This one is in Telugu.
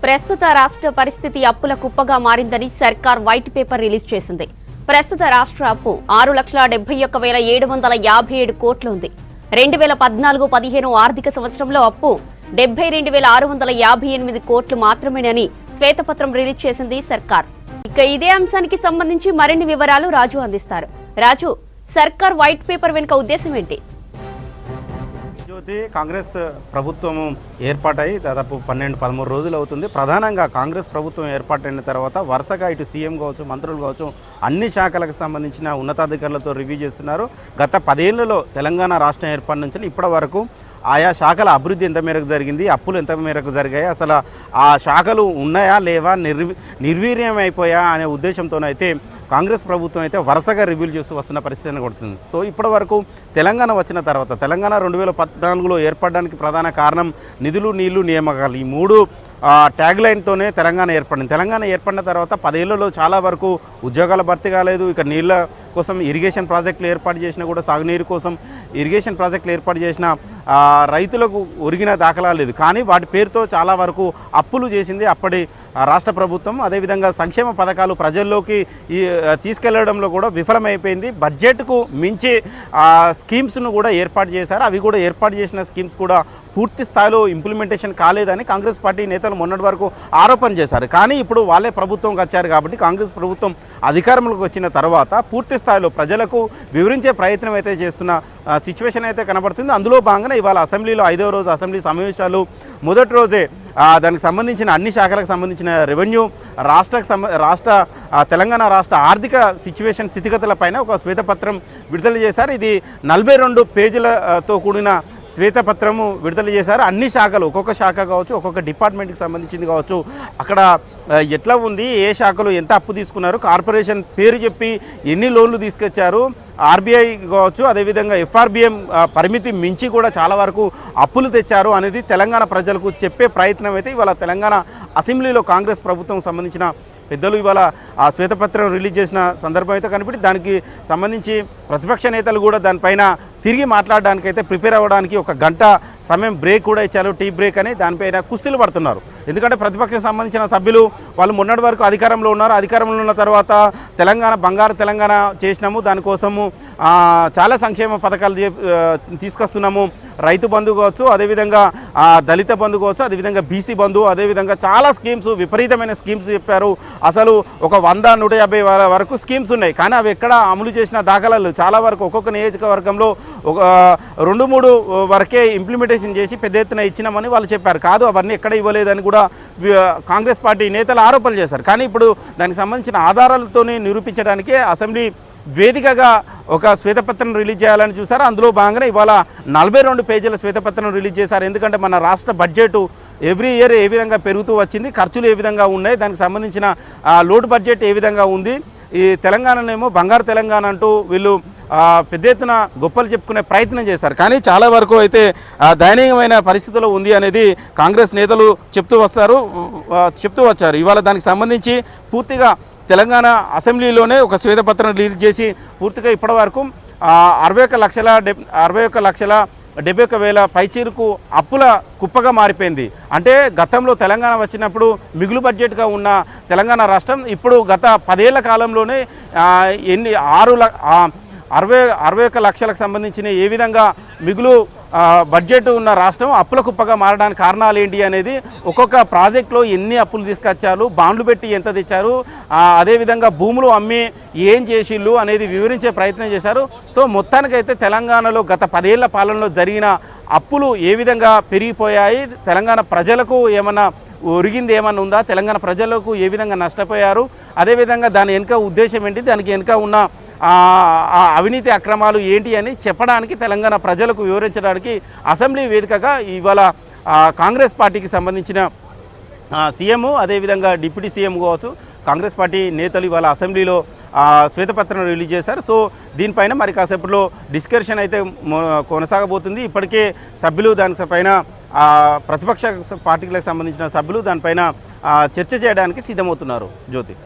ప్రస్తుత రాష్ట్ర పరిస్థితి అప్పుల కుప్పగా మారిందని సర్కార్ వైట్ పేపర్ రిలీజ్ చేసింది. ప్రస్తుత రాష్ట్ర అప్పు 6,71,757 కోట్లు ఉంది. 2014-15 ఆర్థిక సంవత్సరంలో అప్పు 72,658 కోట్లు మాత్రమేనని శ్వేతపత్రం రిలీజ్ చేసింది సర్కార్. ఇక ఇదే అంశానికి సంబంధించి మరిన్ని వివరాలు రాజు అందిస్తారు. రాజు, సర్కార్ వైట్ పేపర్ వెనుక ఉద్దేశం ఏంటి? కాంగ్రెస్ ప్రభుత్వం ఏర్పాటై దాదాపు 12-13 రోజులు అవుతుంది. ప్రధానంగా కాంగ్రెస్ ప్రభుత్వం ఏర్పాటైన తర్వాత వరుసగా ఇటు సీఎం కావచ్చు, మంత్రులు కావచ్చు, అన్ని శాఖలకు సంబంధించిన ఉన్నతాధికారులతో రివ్యూ చేస్తున్నారు. గత 10 ఏళ్లలో తెలంగాణ రాష్ట్రం ఏర్పాటు నుంచి ఇప్పటి వరకు ఆయా శాఖల అభివృద్ధి ఎంత మేరకు జరిగింది, అప్పులు ఎంత మేరకు జరిగాయి, అసలు ఆ శాఖలు ఉన్నాయా లేవా, నిర్వీర్యం అయిపోయా అనే ఉద్దేశంతోనైతే కాంగ్రెస్ ప్రభుత్వం అయితే వరుసగా రివ్యూలు చేస్తూ వస్తున్న పరిస్థితిని కొడుతుంది. సో ఇప్పటి వరకు తెలంగాణ వచ్చిన తర్వాత తెలంగాణ 2014లో ఏర్పడడానికి ప్రధాన కారణం నిధులు, నీళ్లు, నియామకాలు, ఈ 3 ట్యాగ్ లైన్తోనే తెలంగాణ ఏర్పడింది. తెలంగాణ ఏర్పడిన తర్వాత 10 ఏళ్లలో చాలా వరకు ఉద్యోగాల భర్తీ కాలేదు. ఇక నీళ్ళ కోసం ఇరిగేషన్ ప్రాజెక్టులు ఏర్పాటు చేసినా కూడా, సాగునీరు కోసం ఇరిగేషన్ ప్రాజెక్టులు ఏర్పాటు చేసిన రైతులకు ఒరిగిన దాఖలా లేదు. కానీ వాటి పేరుతో చాలా వరకు అప్పులు చేసింది అప్పటి రాష్ట్ర ప్రభుత్వం. అదేవిధంగా సంక్షేమ పథకాలు ప్రజల్లోకి తీసుకెళ్లడంలో కూడా విఫలమైపోయింది. బడ్జెట్కు మించి స్కీమ్స్ను కూడా ఏర్పాటు చేశారు. అవి కూడా ఏర్పాటు చేసిన స్కీమ్స్ కూడా పూర్తి స్థాయిలో ఇంప్లిమెంటేషన్ కాలేదని కాంగ్రెస్ పార్టీ నేతలు మొన్నటి వరకు ఆరోపణ చేశారు. కానీ ఇప్పుడు వాళ్ళే ప్రభుత్వంకి వచ్చారు కాబట్టి కాంగ్రెస్ ప్రభుత్వం అధికారంలోకి వచ్చిన తర్వాత పూర్తి స్థాయిలో ప్రజలకు వివరించే ప్రయత్నం అయితే చేస్తున్న సిచ్యువేషన్ అయితే కనబడుతుంది. అందులో భాగంగా ఇవాళ అసెంబ్లీలో 5వ రోజు అసెంబ్లీ సమావేశాలు మొదటి రోజే దానికి సంబంధించిన అన్ని శాఖలకు సంబంధించిన రెవెన్యూ, తెలంగాణ రాష్ట్ర ఆర్థిక సిచ్యువేషన్ స్థితిగతులపైన ఒక శ్వేతపత్రం విడుదల చేశారు. ఇది 42 పేజీలతో కూడిన శ్వేతపత్రము విడుదల చేశారు. అన్ని శాఖలు, ఒక్కొక్క శాఖ కావచ్చు, ఒక్కొక్క డిపార్ట్మెంట్కి సంబంధించింది కావచ్చు, అక్కడ ఎట్లా ఉంది, ఏ శాఖలు ఎంత అప్పు తీసుకున్నారు, కార్పొరేషన్ పేరు చెప్పి ఎన్ని లోన్లు తీసుకొచ్చారు, ఆర్బీఐ కావచ్చు, అదేవిధంగా ఎఫ్ఆర్బిఎం పరిమితి మించి కూడా చాలా వరకు అప్పులు తెచ్చారు అనేది తెలంగాణ ప్రజలకు చెప్పే ప్రయత్నం అయితే ఇవాళ తెలంగాణ అసెంబ్లీలో కాంగ్రెస్ ప్రభుత్వం సంబంధించిన పెద్దలు ఇవాళ ఆ శ్వేతపత్రం రిలీజ్ చేసిన సందర్భం అయితే కనిపెట్టి దానికి సంబంధించి ప్రతిపక్ష నేతలు కూడా దానిపైన తిరిగి మాట్లాడడానికి అయితే ప్రిపేర్ అవ్వడానికి 1 గంట సమయం బ్రేక్ కూడా ఇచ్చారు, టీ బ్రేక్ అని. దానిపైన కుస్తీలు పడుతున్నారు. ఎందుకంటే ప్రతిపక్షం సంబంధించిన సభ్యులు వాళ్ళు మొన్నటి వరకు అధికారంలో ఉన్నారు. అధికారంలో ఉన్న తర్వాత తెలంగాణ బంగారు తెలంగాణ చేసినాము, దానికోసము చాలా సంక్షేమ పథకాలు తీసుకొస్తున్నాము, రైతు బంధు కావచ్చు, అదేవిధంగా దళిత బంధు కావచ్చు, అదేవిధంగా బీసీ బంధు, అదేవిధంగా చాలా స్కీమ్స్, విపరీతమైన స్కీమ్స్ చెప్పారు. అసలు ఒక 100-150 వరకు స్కీమ్స్ ఉన్నాయి. కానీ అవి ఎక్కడ అమలు చేసిన దాఖలాలు చాలా వరకు ఒక్కొక్క నియోజకవర్గంలో ఒక 2-3 వరకే ఇంప్లిమెంటేషన్ చేసి పెద్ద ఎత్తున ఇచ్చినామని వాళ్ళు చెప్పారు. కాదు, అవన్నీ ఎక్కడ ఇవ్వలేదని కూడా కాంగ్రెస్ పార్టీ నేతలు ఆరోపణలు చేశారు. కానీ ఇప్పుడు దానికి సంబంధించిన ఆధారాలతోనే నిరూపించడానికి అసెంబ్లీ వేదికగా ఒక శ్వేతపత్రం రిలీజ్ చేయాలని చూశారు. అందులో భాగంగా ఇవాళ 42 పేజీల శ్వేతపత్రం రిలీజ్ చేశారు. ఎందుకంటే మన రాష్ట్ర బడ్జెట్ ఎవ్రీ ఇయర్ ఏ విధంగా పెరుగుతూ వచ్చింది, ఖర్చులు ఏ విధంగా ఉన్నాయి, దానికి సంబంధించిన లోడ్ బడ్జెట్ ఏ విధంగా ఉంది, ఈ తెలంగాణనేమో బంగారు తెలంగాణ అంటూ వీళ్ళు పెద్ద ఎత్తున గొప్పలు చెప్పుకునే ప్రయత్నం చేశారు. కానీ చాలా వరకు అయితే దయనీయమైన పరిస్థితుల్లో ఉంది అనేది కాంగ్రెస్ నేతలు చెప్తూ వచ్చారు. ఇవాళ దానికి సంబంధించి పూర్తిగా తెలంగాణ అసెంబ్లీలోనే ఒక శ్వేతపత్రం రిలీజ్ చేసి పూర్తిగా ఇప్పటి వరకు 61,71,000 పైచీరుకు అప్పుల కుప్పగా మారిపోయింది. అంటే గతంలో తెలంగాణ వచ్చినప్పుడు మిగులు బడ్జెట్గా ఉన్న తెలంగాణ రాష్ట్రం ఇప్పుడు గత 10 ఏళ్ల కాలంలోనే 61 లక్షలకు సంబంధించిన ఏ విధంగా మిగులు బడ్జెట్ ఉన్న రాష్ట్రం అప్పుల కుప్పగా మారడానికి కారణాలు ఏంటి అనేది, ఒక్కొక్క ప్రాజెక్టులో ఎన్ని అప్పులు తీసుకొచ్చారు, బాండ్లు పెట్టి ఎంత తెచ్చారు, అదేవిధంగా భూములు అమ్మి ఏం చేసిళ్ళు అనేది వివరించే ప్రయత్నం చేశారు. సో మొత్తానికైతే తెలంగాణలో గత 10 ఏళ్ల పాలనలో జరిగిన అప్పులు ఏ విధంగా పెరిగిపోయాయి, తెలంగాణ ప్రజలకు ఏమన్నా ఒరిగింది ఏమన్నా ఉందా, తెలంగాణ ప్రజలకు ఏ విధంగా నష్టపోయారు, అదేవిధంగా దాని వెనుక ఉద్దేశం ఏంటి, దానికి వెనుక ఉన్న అవినీతి అక్రమాలు ఏంటి అని చెప్పడానికి, తెలంగాణ ప్రజలకు వివరించడానికి అసెంబ్లీ వేదికగా ఇవాళ కాంగ్రెస్ పార్టీకి సంబంధించిన సీఎం, అదేవిధంగా డిప్యూటీ సీఎం కావచ్చు, కాంగ్రెస్ పార్టీ నేతలు ఇవాళ అసెంబ్లీలో శ్వేతపత్రం రిలీజ్ చేశారు. సో దీనిపైన మరి కాసేపట్లో డిస్కషన్ అయితే కొనసాగబోతుంది. ఇప్పటికే సభ్యులు దానిపైన ప్రతిపక్ష పార్టీలకు సంబంధించిన సభ్యులు దానిపైన చర్చ చేయడానికి సిద్ధమవుతున్నారు. జ్యోతి.